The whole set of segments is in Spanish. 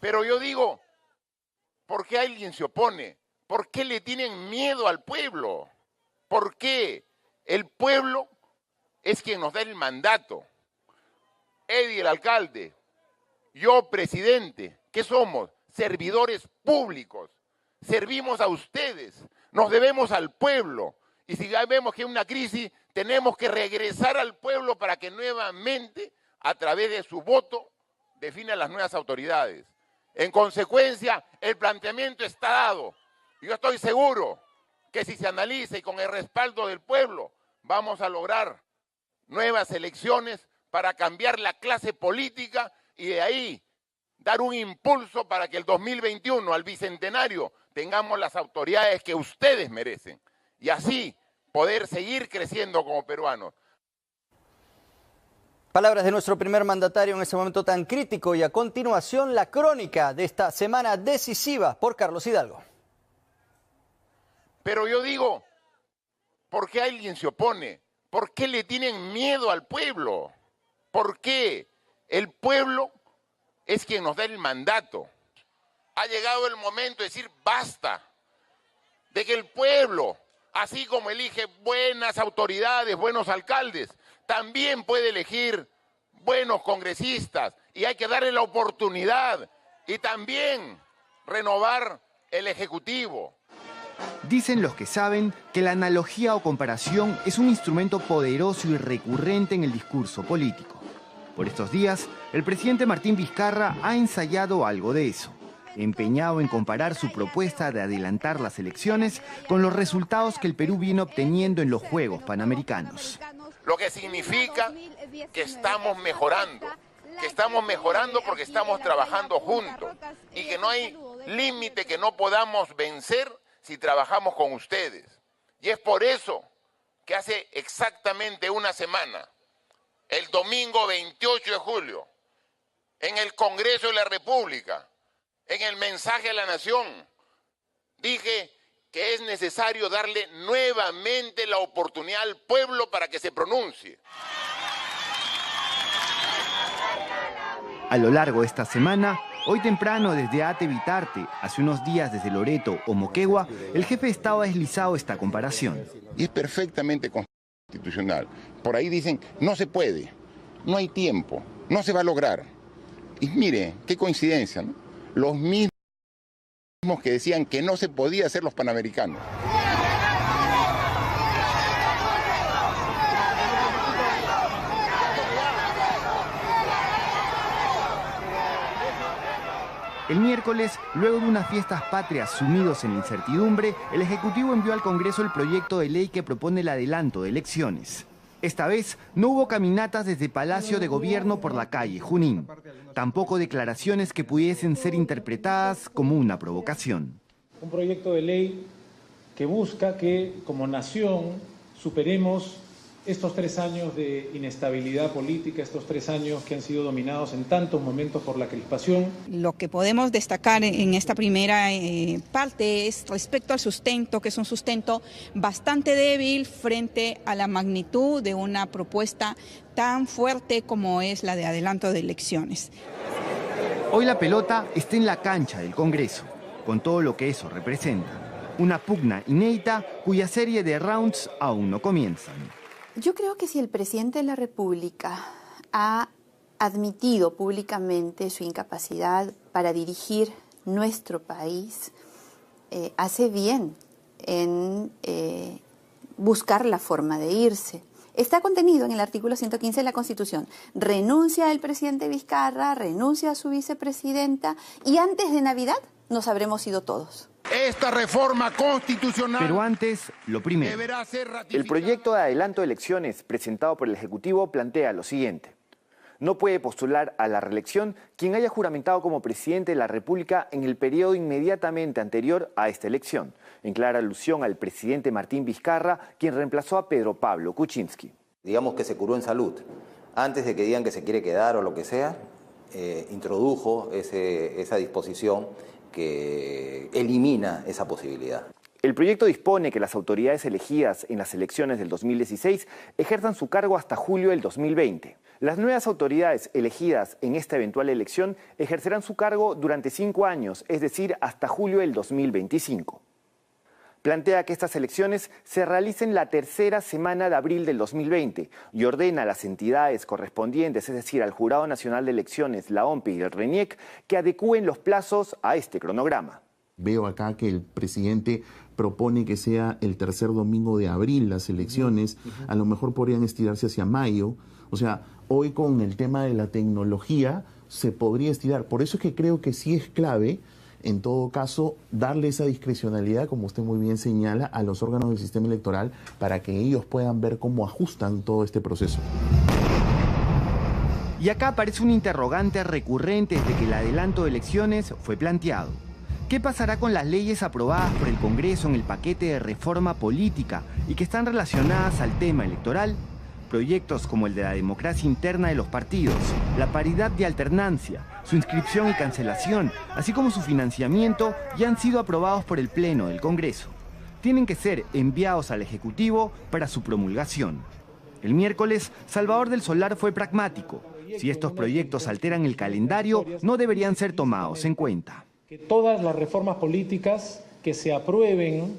Pero yo digo, ¿por qué alguien se opone? ¿Por qué le tienen miedo al pueblo? ¿Por qué? El pueblo es quien nos da el mandato. Eddie, el alcalde, yo, presidente, ¿qué somos? Servidores públicos. Servimos a ustedes, nos debemos al pueblo. Y si ya vemos que hay una crisis, tenemos que regresar al pueblo para que nuevamente, a través de su voto, definan las nuevas autoridades. En consecuencia, el planteamiento está dado. Yo estoy seguro que si se analiza y con el respaldo del pueblo, vamos a lograr nuevas elecciones para cambiar la clase política y de ahí dar un impulso para que el 2021, al bicentenario, tengamos las autoridades que ustedes merecen y así poder seguir creciendo como peruanos. Palabras de nuestro primer mandatario en ese momento tan crítico y a continuación la crónica de esta semana decisiva por Carlos Hidalgo. Pero yo digo, ¿por qué alguien se opone? ¿Por qué le tienen miedo al pueblo? ¿Por qué? El pueblo es quien nos da el mandato. Ha llegado el momento de decir basta, de que el pueblo, así como elige buenas autoridades, buenos alcaldes, también puede elegir buenos congresistas y hay que darle la oportunidad y también renovar el Ejecutivo. Dicen los que saben que la analogía o comparación es un instrumento poderoso y recurrente en el discurso político. Por estos días, el presidente Martín Vizcarra ha ensayado algo de eso, empeñado en comparar su propuesta de adelantar las elecciones con los resultados que el Perú viene obteniendo en los Juegos Panamericanos. Lo que significa que estamos mejorando porque estamos trabajando juntos y que no hay límite que no podamos vencer si trabajamos con ustedes. Y es por eso que hace exactamente una semana, el domingo 28 de julio, en el Congreso de la República, en el mensaje a la Nación, dije que es necesario darle nuevamente la oportunidad al pueblo para que se pronuncie. A lo largo de esta semana, hoy temprano desde Ate Bitarte, hace unos días desde Loreto o Moquegua, el jefe de Estado ha deslizado esta comparación. Y es perfectamente constitucional. Por ahí dicen, no se puede, no hay tiempo, no se va a lograr. Y mire, qué coincidencia, ¿no? Los mismos que decían que no se podía hacer los Panamericanos. El miércoles, luego de unas fiestas patrias sumidos en la incertidumbre, el Ejecutivo envió al Congreso el proyecto de ley que propone el adelanto de elecciones. Esta vez no hubo caminatas desde Palacio de Gobierno por la calle Junín. Tampoco declaraciones que pudiesen ser interpretadas como una provocación. Un proyecto de ley que busca que, como nación, superemos estos 3 años de inestabilidad política, estos 3 años que han sido dominados en tantos momentos por la crispación. Lo que podemos destacar en esta primera parte es respecto al sustento, que es un sustento bastante débil frente a la magnitud de una propuesta tan fuerte como es la de adelanto de elecciones. Hoy la pelota está en la cancha del Congreso, con todo lo que eso representa. Una pugna inédita cuya serie de rounds aún no comienzan. Yo creo que si el presidente de la República ha admitido públicamente su incapacidad para dirigir nuestro país, hace bien en buscar la forma de irse. Está contenido en el artículo 115 de la Constitución. Renuncia el presidente Vizcarra, renuncia a su vicepresidenta y antes de Navidad nos habremos ido todos. Esta reforma constitucional... Pero antes, lo primero. El proyecto de adelanto de elecciones presentado por el Ejecutivo plantea lo siguiente. No puede postular a la reelección quien haya juramentado como presidente de la República en el periodo inmediatamente anterior a esta elección, en clara alusión al presidente Martín Vizcarra, quien reemplazó a Pedro Pablo Kuczynski. Digamos que se curó en salud. Antes de que digan que se quiere quedar o lo que sea, introdujo esa disposición que elimina esa posibilidad. El proyecto dispone que las autoridades elegidas en las elecciones del 2016 ejerzan su cargo hasta julio del 2020. Las nuevas autoridades elegidas en esta eventual elección ejercerán su cargo durante 5 años, es decir, hasta julio del 2025. Plantea que estas elecciones se realicen la tercera semana de abril del 2020 y ordena a las entidades correspondientes, es decir, al Jurado Nacional de Elecciones, la OMPE y el RENIEC, que adecúen los plazos a este cronograma. Veo acá que el presidente propone que sea el tercer domingo de abril las elecciones, a lo mejor podrían estirarse hacia mayo. O sea, hoy con el tema de la tecnología se podría estirar. Por eso es que creo que sí es clave, en todo caso, darle esa discrecionalidad, como usted muy bien señala, a los órganos del sistema electoral para que ellos puedan ver cómo ajustan todo este proceso. Y acá aparece un interrogante recurrente desde que el adelanto de elecciones fue planteado. ¿Qué pasará con las leyes aprobadas por el Congreso en el paquete de reforma política y que están relacionadas al tema electoral? Proyectos como el de la democracia interna de los partidos, la paridad de alternancia, su inscripción y cancelación, así como su financiamiento, ya han sido aprobados por el Pleno del Congreso. Tienen que ser enviados al Ejecutivo para su promulgación. El miércoles, Salvador del Solar fue pragmático. Si estos proyectos alteran el calendario, no deberían ser tomados en cuenta. Que todas las reformas políticas que se aprueben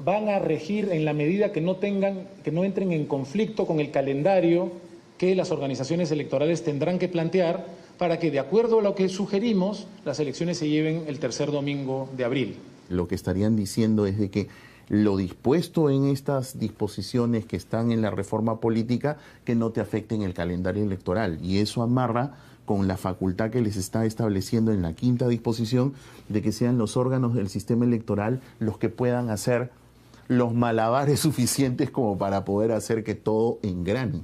van a regir en la medida que no entren en conflicto con el calendario que las organizaciones electorales tendrán que plantear para que, de acuerdo a lo que sugerimos, las elecciones se lleven el tercer domingo de abril. Lo que estarían diciendo es de que lo dispuesto en estas disposiciones que están en la reforma política, que no te afecten el calendario electoral. Y eso amarra con la facultad que les está estableciendo en la quinta disposición de que sean los órganos del sistema electoral los que puedan hacer los malabares suficientes como para poder hacer que todo engrane.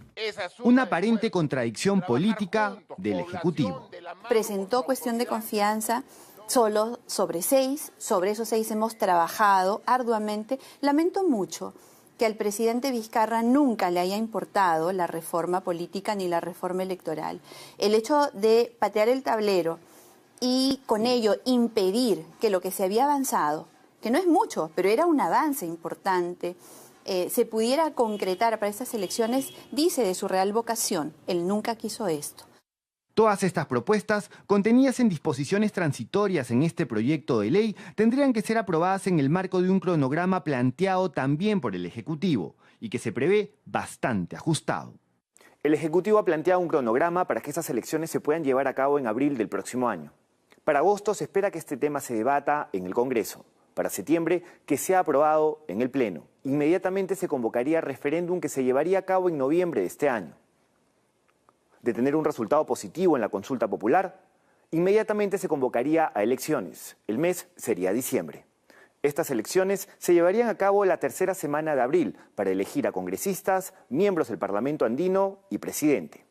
Una aparente contradicción política del Ejecutivo. Presentó cuestión de confianza solo sobre 6, sobre esos 6 hemos trabajado arduamente. Lamento mucho que al presidente Vizcarra nunca le haya importado la reforma política ni la reforma electoral. El hecho de patear el tablero y con ello impedir que lo que se había avanzado, que no es mucho, pero era un avance importante, se pudiera concretar para estas elecciones, dice de su real vocación. Él nunca quiso esto. Todas estas propuestas, contenidas en disposiciones transitorias en este proyecto de ley, tendrían que ser aprobadas en el marco de un cronograma planteado también por el Ejecutivo y que se prevé bastante ajustado. El Ejecutivo ha planteado un cronograma para que estas elecciones se puedan llevar a cabo en abril del próximo año. Para agosto se espera que este tema se debata en el Congreso. Para septiembre, que sea aprobado en el Pleno. Inmediatamente se convocaría referéndum que se llevaría a cabo en noviembre de este año. De tener un resultado positivo en la consulta popular, inmediatamente se convocaría a elecciones. El mes sería diciembre. Estas elecciones se llevarían a cabo la tercera semana de abril para elegir a congresistas, miembros del Parlamento andino y presidente.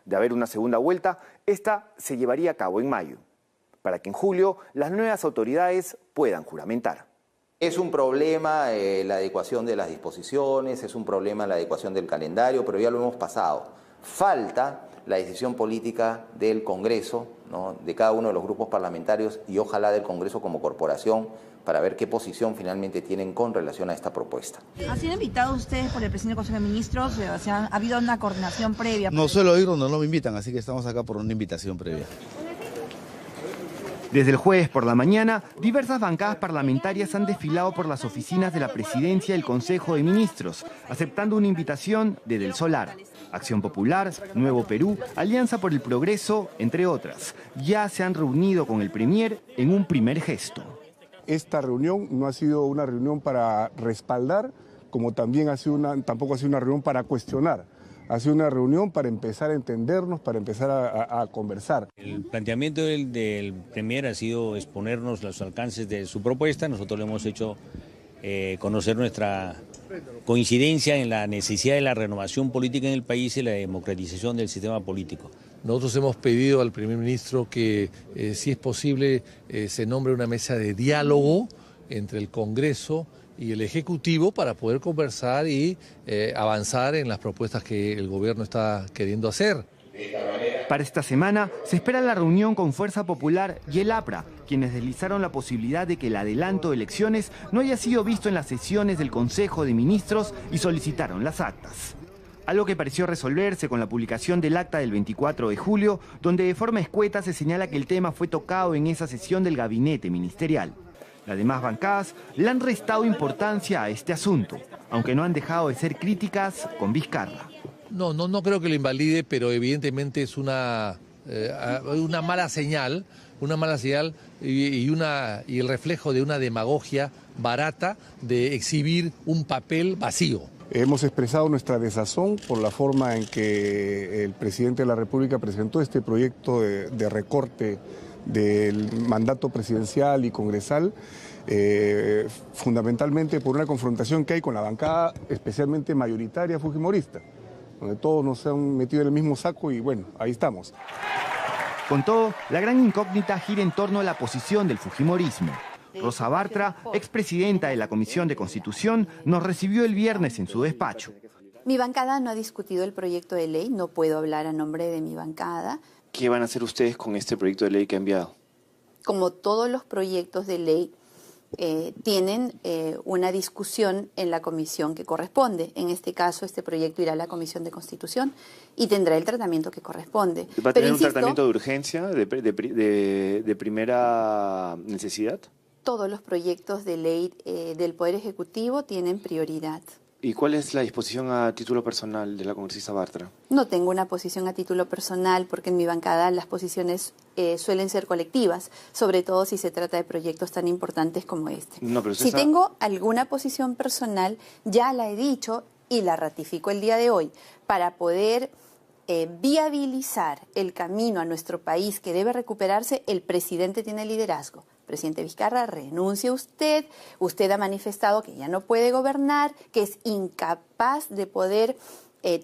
De haber una segunda vuelta, esta se llevaría a cabo en mayo, para que en julio las nuevas autoridades puedan juramentar. Es un problema la adecuación de las disposiciones, es un problema la adecuación del calendario, pero ya lo hemos pasado. Falta la decisión política del Congreso, ¿no?, de cada uno de los grupos parlamentarios y ojalá del Congreso como corporación para ver qué posición finalmente tienen con relación a esta propuesta. ¿Han sido invitados ustedes por el presidente del Consejo de Ministros? ¿Ha habido una coordinación previa? No suelo ir donde no me invitan, así que estamos acá por una invitación previa. Desde el jueves por la mañana, diversas bancadas parlamentarias han desfilado por las oficinas de la Presidencia del Consejo de Ministros, aceptando una invitación de Del Solar. Acción Popular, Nuevo Perú, Alianza por el Progreso, entre otras. Ya se han reunido con el Premier en un primer gesto. Esta reunión no ha sido una reunión para respaldar, como también tampoco ha sido una reunión para cuestionar. Ha sido una reunión para empezar a entendernos, para empezar a conversar. El planteamiento del Premier ha sido exponernos los alcances de su propuesta. Nosotros le hemos hecho conocer nuestra coincidencia en la necesidad de la renovación política en el país y la democratización del sistema político. Nosotros hemos pedido al primer ministro que, si es posible, se nombre una mesa de diálogo entre el Congreso y el Ejecutivo para poder conversar y avanzar en las propuestas que el gobierno está queriendo hacer. Para esta semana se espera la reunión con Fuerza Popular y el APRA quienes deslizaron la posibilidad de que el adelanto de elecciones no haya sido visto en las sesiones del Consejo de Ministros y solicitaron las actas. Algo que pareció resolverse con la publicación del acta del 24 de julio, donde de forma escueta se señala que el tema fue tocado en esa sesión del gabinete ministerial. Las demás bancadas le han restado importancia a este asunto, aunque no han dejado de ser críticas con Vizcarra. No creo que lo invalide, pero evidentemente es una mala señal, y el reflejo de una demagogia barata de exhibir un papel vacío. Hemos expresado nuestra desazón por la forma en que el presidente de la República presentó este proyecto de recorte del mandato presidencial y congresal, fundamentalmente por una confrontación que hay con la bancada, especialmente mayoritaria fujimorista, donde todos nos han metido en el mismo saco y bueno, ahí estamos. Con todo, la gran incógnita gira en torno a la posición del fujimorismo. Rosa Bartra, expresidenta de la Comisión de Constitución, nos recibió el viernes en su despacho. Mi bancada no ha discutido el proyecto de ley, no puedo hablar a nombre de mi bancada. ¿Qué van a hacer ustedes con este proyecto de ley que ha enviado? Como todos los proyectos de ley, tienen una discusión en la comisión que corresponde. En este caso, este proyecto irá a la Comisión de Constitución y tendrá el tratamiento que corresponde. ¿Va a tener un tratamiento de urgencia, de primera necesidad? Todos los proyectos de ley del Poder Ejecutivo tienen prioridad. ¿Y cuál es la disposición a título personal de la congresista Bartra? No tengo una posición a título personal porque en mi bancada las posiciones suelen ser colectivas, sobre todo si se trata de proyectos tan importantes como este. No, pero si tengo alguna posición personal, ya la he dicho y la ratifico el día de hoy, para poder viabilizar el camino a nuestro país que debe recuperarse. El presidente tiene liderazgo. Presidente Vizcarra, renuncie usted. Usted ha manifestado que ya no puede gobernar, que es incapaz de poder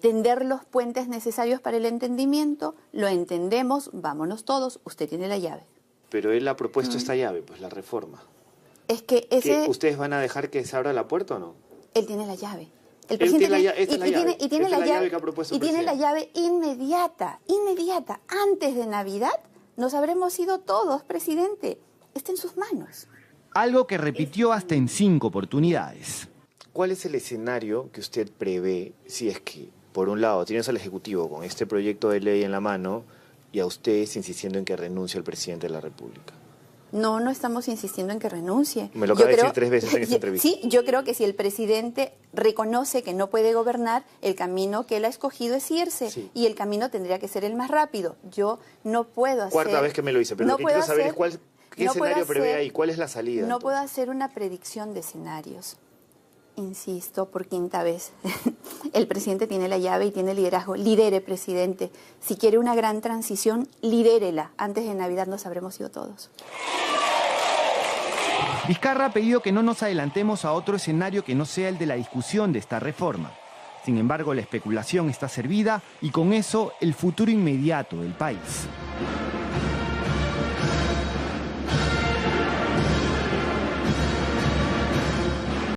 tender los puentes necesarios para el entendimiento. Lo entendemos, vámonos todos, usted tiene la llave. Pero él ha propuesto esta llave, pues la reforma. Es que ese... ¿Ustedes van a dejar que se abra la puerta o no? Él tiene la llave. El presidente tiene la llave inmediata, antes de Navidad nos habremos ido todos, presidente. Está en sus manos. Algo que repitió hasta en 5 oportunidades. ¿Cuál es el escenario que usted prevé si es que, por un lado, tienes al Ejecutivo con este proyecto de ley en la mano y a ustedes insistiendo en que renuncie el presidente de la República? No estamos insistiendo en que renuncie. Me lo acaba de decir 3 veces en esta entrevista. Sí, yo creo que si el presidente reconoce que no puede gobernar, el camino que él ha escogido es irse. Sí. Y el camino tendría que ser el más rápido. Yo no puedo hacer... Cuarta vez que me lo dice, pero lo que quiero saber es ¿qué escenario prevé ahí? ¿Cuál es la salida? No puedo hacer una predicción de escenarios. Insisto, por 5ª vez. El presidente tiene la llave y tiene liderazgo. Lidere, presidente. Si quiere una gran transición, lidérela. Antes de Navidad nos habremos ido todos. Vizcarra ha pedido que no nos adelantemos a otro escenario que no sea el de la discusión de esta reforma. Sin embargo, la especulación está servida y con eso el futuro inmediato del país.